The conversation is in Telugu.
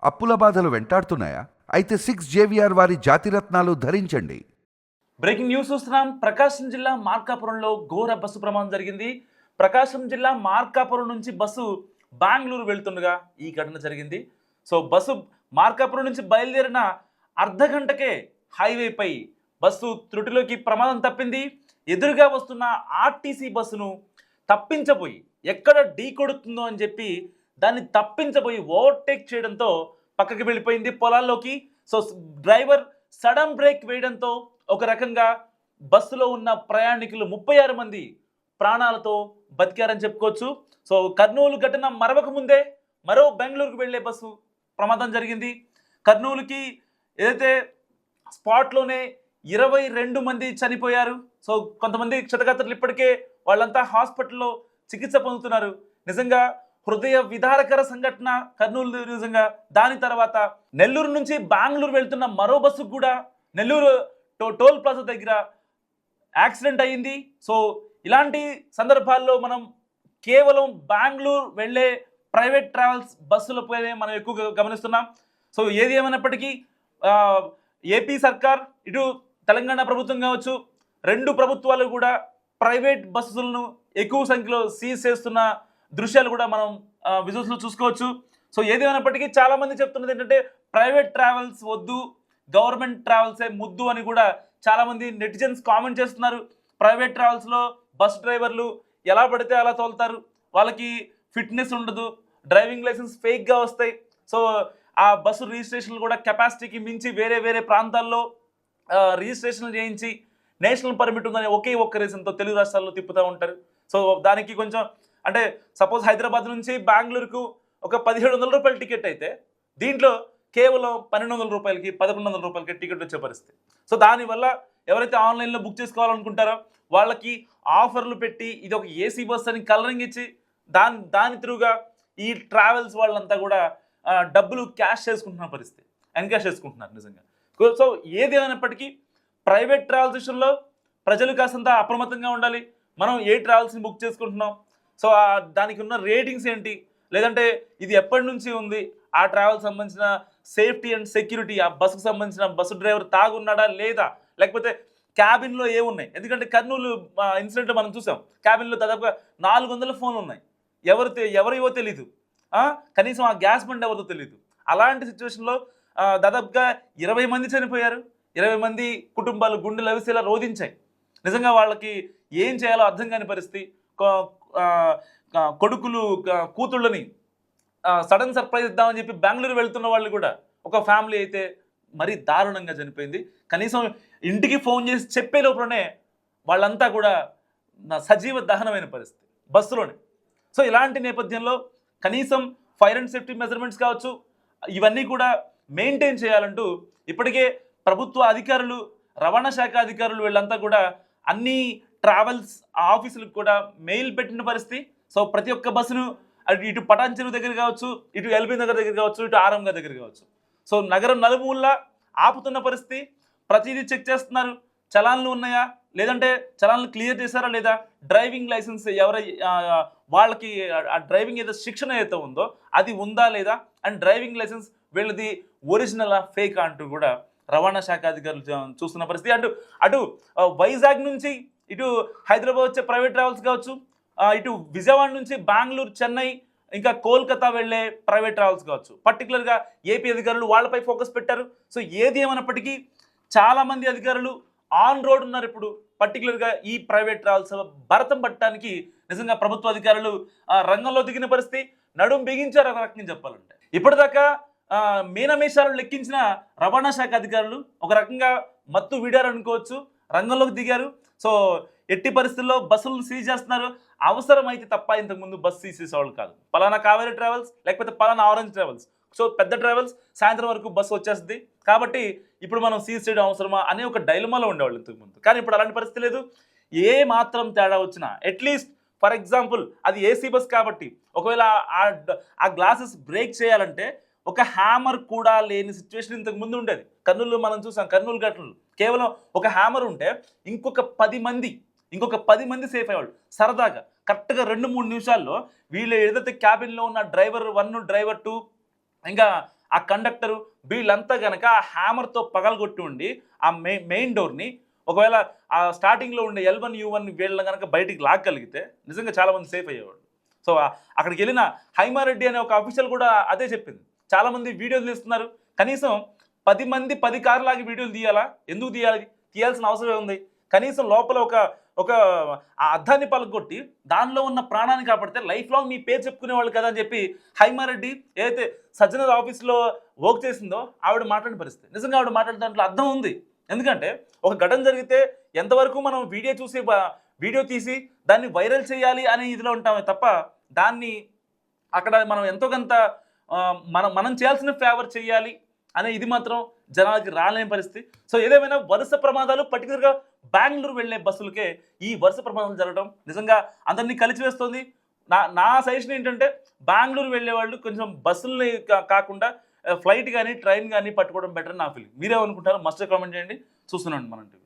అప్పుల బాధలు వెంటాడుతున్నాయా? అయితే 6 JVR వారి జాతిరత్నాలు ధరించండి. బ్రేకింగ్ న్యూస్ చూస్తున్నాం. ప్రకాశం జిల్లా మార్కాపురంలో ఘోర బస్సు ప్రమాదం జరిగింది. ప్రకాశం జిల్లా మార్కాపురం నుంచి బస్సు బెంగళూరు వెళ్తుండగా ఈ ఘటన జరిగింది. సో బస్సు మార్కాపురం నుంచి బయలుదేరిన అర్ధ గంటకే హైవేపై బస్సు త్రుటిలోకి ప్రమాదం తప్పింది. ఎదురుగా వస్తున్న ఆర్టీసీ బస్సును తప్పించబోయి ఎక్కడ ఢీ కొడుతుందో అని చెప్పి దాన్ని తప్పించబోయి ఓవర్టేక్ చేయడంతో పక్కకి వెళ్ళిపోయింది పొలాల్లోకి. సో డ్రైవర్ సడన్ బ్రేక్ వేయడంతో ఒక రకంగా బస్సులో ఉన్న ప్రయాణికులు 36 మంది ప్రాణాలతో బతికారని చెప్పుకోవచ్చు. సో కర్నూలు ఘటన మరవక ముందే మరో బెంగళూరుకు వెళ్లే బస్సు ప్రమాదం జరిగింది. కర్నూలుకి ఏదైతే స్పాట్లోనే 22 మంది చనిపోయారు. సో కొంతమంది క్షతగాత్రులు ఇప్పటికే వాళ్ళంతా హాస్పిటల్లో చికిత్స పొందుతున్నారు. నిజంగా హృదయ విదారకర సంఘటన కర్నూలు. నిజంగా దాని తర్వాత నెల్లూరు నుంచి బెంగళూరు వెళ్తున్న మరో బస్సు కూడా నెల్లూరు టోల్ ప్లాజా దగ్గర యాక్సిడెంట్ అయ్యింది. సో ఇలాంటి సందర్భాల్లో మనం కేవలం బెంగళూరు వెళ్ళే ప్రైవేట్ ట్రావెల్స్ బస్సులపైనే మనం ఎక్కువగా గమనిస్తున్నాం. సో ఏది ఏమైనప్పటికీ ఏపీ సర్కార్ ఇటు తెలంగాణ ప్రభుత్వం కావచ్చు, రెండు ప్రభుత్వాలు కూడా ప్రైవేట్ బస్సులను ఎక్కువ సంఖ్యలో సీజ్ చేస్తున్న దృశ్యాలు కూడా మనం విజువల్స్లో చూసుకోవచ్చు. సో ఏది ఏమైనప్పటికీ చాలామంది చెప్తున్నది ఏంటంటే ప్రైవేట్ ట్రావెల్స్ వద్దు, గవర్నమెంట్ ట్రావెల్సే ముద్దు అని కూడా చాలామంది నెటిజన్స్ కామెంట్ చేస్తున్నారు. ప్రైవేట్ ట్రావెల్స్లో బస్ డ్రైవర్లు ఎలా పడితే అలా తోలుతారు, వాళ్ళకి ఫిట్నెస్ ఉండదు, డ్రైవింగ్ లైసెన్స్ ఫేక్గా వస్తాయి. సో ఆ బస్సు రిజిస్ట్రేషన్లు కూడా కెపాసిటీకి మించి వేరే వేరే ప్రాంతాల్లో రిజిస్ట్రేషన్లు చేయించి నేషనల్ పర్మిట్ ఉందని ఒకే ఒక్క రీజన్తో తెలుగు రాష్ట్రాల్లో తిప్పుతూ ఉంటారు. సో దానికి కొంచెం అంటే సపోజ్ హైదరాబాద్ నుంచి బెంగళూరుకు ఒక 1700 రూపాయల టికెట్ అయితే దీంట్లో కేవలం 1200 రూపాయలకి 1100 రూపాయలకి టికెట్ వచ్చే పరిస్థితి. సో దానివల్ల ఎవరైతే ఆన్లైన్లో బుక్ చేసుకోవాలనుకుంటారో వాళ్ళకి ఆఫర్లు పెట్టి ఇది ఒక ఏసీ బస్ అని కలరింగ్ ఇచ్చి దాని త్రూగా ఈ ట్రావెల్స్ వాళ్ళంతా కూడా డబ్బులు క్యాష్ చేసుకుంటున్న పరిస్థితి, ఎన్కాష్ చేసుకుంటున్నారు నిజంగా. సో ఏది ఏమైనప్పటికీ ప్రైవేట్ ట్రావెల్స్ విషయంలో ప్రజలు కాస్తంత అప్రమత్తంగా ఉండాలి. మనం ఏ ట్రావెల్స్ని బుక్ చేసుకుంటున్నాం, సో దానికి ఉన్న రేటింగ్స్ ఏంటి, లేదంటే ఇది ఎప్పటి నుంచి ఉంది, ఆ ట్రావెల్ సంబంధించిన సేఫ్టీ అండ్ సెక్యూరిటీ, ఆ బస్సుకు సంబంధించిన బస్సు డ్రైవర్ తాగున్నాడా లేదా, లేకపోతే క్యాబిన్లో ఏమున్నాయి. ఎందుకంటే కర్నూలు ఇన్సిడెంట్లో మనం చూసాం, క్యాబిన్లో దాదాపుగా 400 ఫోన్లు ఉన్నాయి, ఎవరివో తెలీదు, కనీసం ఆ గ్యాస్ బండ్ ఎవరిదో తెలియదు. అలాంటి సిచ్యువేషన్లో దాదాపుగా 20 మంది చనిపోయారు. 20 మంది కుటుంబాలు గుండెలు అవిసేలా రోధించాయి. నిజంగా వాళ్ళకి ఏం చేయాలో అర్థం కాని పరిస్థితి. కొడుకులు కూతుళ్ళని సడన్ సర్ప్రైజ్ ఇద్దామని చెప్పి బెంగళూరు వెళ్తున్న వాళ్ళు కూడా ఒక ఫ్యామిలీ అయితే మరీ దారుణంగా చనిపోయింది. కనీసం ఇంటికి ఫోన్ చేసి చెప్పే లోపలనే వాళ్ళంతా కూడా సజీవ దహనమైన పరిస్థితి బస్సులోనే. సో ఇలాంటి నేపథ్యంలో కనీసం ఫైర్ అండ్ సేఫ్టీ మెజర్మెంట్స్ కావచ్చు, ఇవన్నీ కూడా మెయింటైన్ చేయాలంటూ ఇప్పటికే ప్రభుత్వ అధికారులు, రవాణా శాఖ అధికారులు వీళ్ళంతా కూడా అన్ని ట్రావెల్స్ ఆఫీసులకు కూడా మెయిల్ పెట్టిన పరిస్థితి. సో ప్రతి ఒక్క బస్సును ఇటు పటాన్ చెరువు దగ్గర కావచ్చు, ఇటు ఎల్బీ నగర్ దగ్గర కావచ్చు, ఇటు ఆరంగా దగ్గర కావచ్చు, సో నగరం నలుమూలలా ఆపుతున్న పరిస్థితి. ప్రతిదీ చెక్ చేస్తున్నారు. చలాన్లు ఉన్నాయా, లేదంటే చలాన్లు క్లియర్ చేశారా లేదా, డ్రైవింగ్ లైసెన్స్ వాళ్ళకి ఆ డ్రైవింగ్ ఏదో శిక్షణ ఏదైతే ఉందో అది ఉందా లేదా, అండ్ డ్రైవింగ్ లైసెన్స్ వీళ్ళది ఒరిజినలా ఫేక్ అంటూ కూడా రవాణా శాఖ అధికారులు చూస్తున్న పరిస్థితి. అటు వైజాగ్ నుంచి ఇటు హైదరాబాద్ వచ్చే ప్రైవేట్ ట్రావెల్స్ కావచ్చు, ఇటు విజయవాడ నుంచి బెంగళూరు, చెన్నై, ఇంకా కోల్కతా వెళ్ళే ప్రైవేట్ ట్రావెల్స్ కావచ్చు, పర్టికులర్గా ఏపీ అధికారులు వాళ్ళపై ఫోకస్ పెట్టారు. సో ఏది ఏమైనప్పటికీ చాలామంది అధికారులు ఆన్ రోడ్ ఉన్నారు ఇప్పుడు. పర్టికులర్గా ఈ ప్రైవేట్ ట్రావెల్స్ భరతం పట్టడానికి నిజంగా ప్రభుత్వ అధికారులు రంగంలో దిగిన పరిస్థితి. నడుం బిగించారు ఒక రకంగా చెప్పాలంటే. ఇప్పటిదాకా మీనమేషాలు లెక్కించిన రవాణా శాఖ అధికారులు ఒక రకంగా మత్తు వీడారు అనుకోవచ్చు, రంగంలోకి దిగారు. సో ఎట్టి పరిస్థితుల్లో బస్సులను సీజ్ చేస్తున్నారు. అవసరమైతే తప్ప ఇంతకుముందు బస్సు సీజ్ చేసేవాళ్ళు కాదు. పలానా కావేరీ ట్రావెల్స్ లేకపోతే పలానా ఆరెంజ్ ట్రావెల్స్, సో పెద్ద ట్రావెల్స్ సాయంత్రం వరకు బస్సు వచ్చేస్తుంది కాబట్టి ఇప్పుడు మనం సీజ్ చేయడం అవసరమా అనే ఒక డైలమాలో ఉండేవాళ్ళు ఇంతకుముందు. కానీ ఇప్పుడు అలాంటి పరిస్థితి లేదు. ఏ మాత్రం తేడా వచ్చినా అట్లీస్ట్ ఫర్ ఎగ్జాంపుల్ అది ఏసీ బస్ కాబట్టి ఒకవేళ ఆ గ్లాసెస్ బ్రేక్ చేయాలంటే ఒక హ్యామర్ కూడా లేని సిచ్యువేషన్ ఇంతకు ముందు ఉండేది. కర్నూలులో మనం చూసాం, కర్నూలు ఘటనలు కేవలం ఒక హ్యామర్ ఉంటే ఇంకొక 10 మంది సేఫ్ అయ్యేవాళ్ళు. సరదాగా కరెక్ట్గా 2-3 నిమిషాల్లో వీళ్ళు ఏదైతే క్యాబిన్లో ఉన్న డ్రైవర్ 1, డ్రైవర్ 2, ఇంకా ఆ కండక్టరు వీళ్ళంతా కనుక ఆ హ్యామర్తో పగలగొట్టి ఉండి ఆ మెయిన్ డోర్ని ఒకవేళ ఆ స్టార్టింగ్లో ఉండే L1 U1 వీళ్ళని కనుక బయటికి లాగగలిగితే నిజంగా చాలామంది సేఫ్ అయ్యేవాడు. సో అక్కడికి వెళ్ళిన హైమారెడ్డి అనే ఒక అఫీషియల్ కూడా అదే చెప్పింది. చాలామంది వీడియోలు తీస్తున్నారు, కనీసం 10 మంది 10 కార్లాగి వీడియోలు తీయాలా? ఎందుకు తీయాలి? తీయాల్సిన అవసరం ఉంది. కనీసం లోపల ఒక ఒక ఆ అద్దాన్ని పలగొట్టి దానిలో ఉన్న ప్రాణాన్ని కాపాడితే లైఫ్ లాంగ్ మీ పేరు చెప్పుకునేవాళ్ళు కదా అని చెప్పి హైమారెడ్డి ఏదైతే సజ్జనర్ ఆఫీస్లో వర్క్ చేసిందో ఆవిడ మాట్లాడిన పరిస్థితి. నిజంగా ఆవిడ మాట్లాడిన దాంట్లో అర్థం ఉంది. ఎందుకంటే ఒక ఘటన జరిగితే ఎంతవరకు మనం వీడియో తీసి దాన్ని వైరల్ చేయాలి అనే ఇదిలో ఉంటామే తప్ప దాన్ని అక్కడ మనం ఎంతో కొంత మనం చేయాల్సిన ఫేవర్ చేయాలి అనే ఇది మాత్రం జనాలకి రాలేని పరిస్థితి. సో ఏదేమైనా వరుస ప్రమాదాలు పర్టికులర్గా బెంగళూరు వెళ్ళే బస్సులకే ఈ వరుస ప్రమాదాలు జరగడం నిజంగా అందరినీ కలిచివేస్తుంది. నా సజెషన్ ఏంటంటే బెంగళూరు వెళ్ళే వాళ్ళు కొంచెం బస్సుల్ని కాకుండా ఫ్లైట్ కానీ ట్రైన్ కానీ పట్టుకోవడం బెటర్ నా ఫీలింగ్. మీరేమనుకుంటారో మస్ట్ కామెంట్ చేయండి. చూస్తున్నాండి మనం టీవీ.